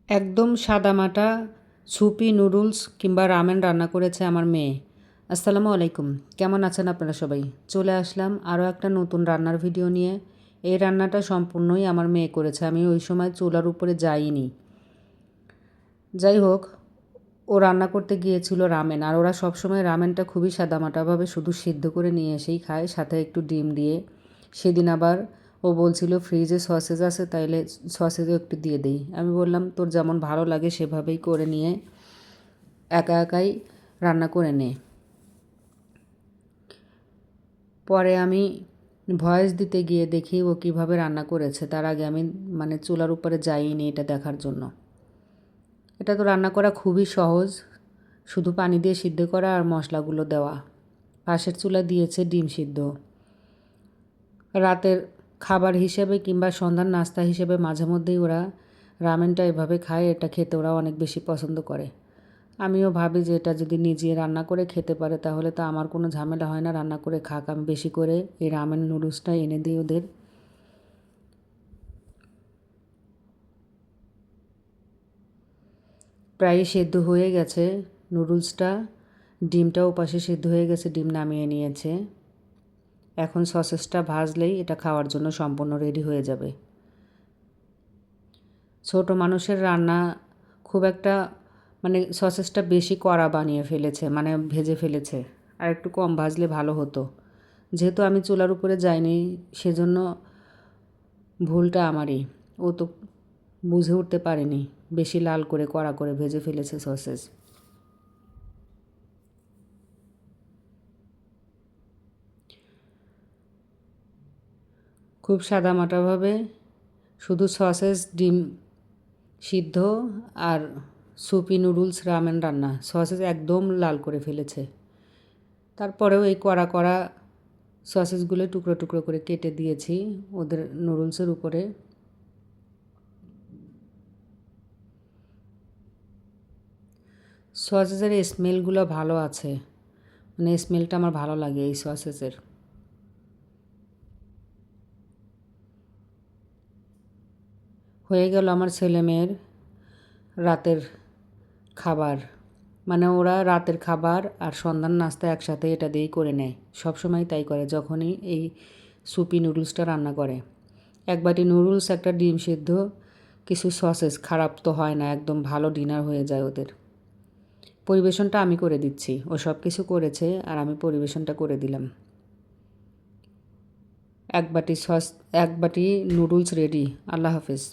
একদম সাদামাটা soupy noodles কিংবা রামেন রান্না করেছে আমার মেয়ে। আসসালামু আলাইকুম, কেমন আছেন আপনারা সবাই? চলে আসলাম আরও একটা নতুন রান্নার ভিডিও নিয়ে। এই রান্নাটা সম্পূর্ণই আমার মেয়ে করেছে, আমি ওই সময় চুলার উপরে যাইনি। যাই হোক, ও রান্না করতে গিয়েছিল রামেন, আর ওরা সবসময় রামেনটা খুবই সাদামাটাভাবে শুধু সিদ্ধ করে নিয়ে এসেই খায়, সাথে একটু ডিম দিয়ে। সেদিন আবার ও বলছিল ফ্রিজে সসেজ আছে, তাইলে সসেজও একটু দিয়ে দিই। আমি বললাম তোর যেমন ভালো লাগে সেভাবেই করে নিয়ে একা একাই রান্না করে নে। পরে আমি ভয়েস দিতে গিয়ে দেখি ও কীভাবে রান্না করেছে। তার আগে আমি চুলার উপরে যাইনি এটা দেখার জন্য। এটা তো রান্না করা খুবই সহজ, শুধু পানি দিয়ে সিদ্ধ করা আর মশলাগুলো দেওয়া। পাশের চুলা দিয়েছে ডিম সিদ্ধ। রাতের খাবার হিসেবে কিংবা সন্ধ্যার নাস্তা হিসেবে মাঝে মধ্যেই ওরা রামেনটা এভাবে খায়, এটা খেতে ওরা অনেক বেশি পছন্দ করে। আমিও ভাবি যে এটা যদি নিজে রান্না করে খেতে পারে তাহলে তো আমার কোনো ঝামেলা হয় না, রান্না করে খাক। আমি বেশি করে এই রামেন নুডলসটা এনে দিই ওদের। প্রায় সেদ্ধ হয়ে গেছে নুডলসটা, ডিমটাও পাশে সেদ্ধ হয়ে গেছে, ডিম নামিয়ে নিয়েছে। এখন সসেসটা ভাজলেই এটা খাওয়ার জন্য সম্পূর্ণ রেডি হয়ে যাবে। ছোট মানুষের রান্না খুব একটা সসেসটা বেশি কড়া বানিয়ে ফেলেছে, ভেজে ফেলেছে। আর একটু কম ভাজলে ভালো হতো। যেহেতু আমি চুলার উপরে যাইনি সেজন্য ভুলটা আমারই। ও তো বুঝে উঠতে পারেনি, বেশি লাল করে কড়া করে ভেজে ফেলেছে সসেস। খুব সাদামাটাভাবে শুধু সসেস, ডিম সিদ্ধ আর সুপি নুডলস রামেন রান্না। সসেস একদম লাল করে ফেলেছে। তারপরেও এই কড়া কড়া সসেসগুলো টুকরো টুকরো করে কেটে দিয়েছি ওদের নুডলসের উপরে। সসেসের স্মেলগুলো ভালো আছে, স্মেলটা আমার ভালো লাগে এই সসেসের। হয়ে গেল আমার ছেলে মেয়ের রাতের খাবার। ওরা রাতের খাবার আর সন্ধ্যার নাস্তা একসাথে এটা দিয়েই করে নেয়। সবসময় তাই করে যখনই এই সুপি নুডলসটা রান্না করে। এক বাটি নুডলস, একটা ডিম সিদ্ধ, কিছু সসেস, খারাপ তো হয় না, একদম ভালো ডিনার হয়ে যায় ওদের। পরিবেশনটা আমি করে দিচ্ছি, ও সব কিছু করেছে আর আমি পরিবেশনটা করে দিলাম। এক বাটি নুডলস রেডি। আল্লাহ হাফেজ।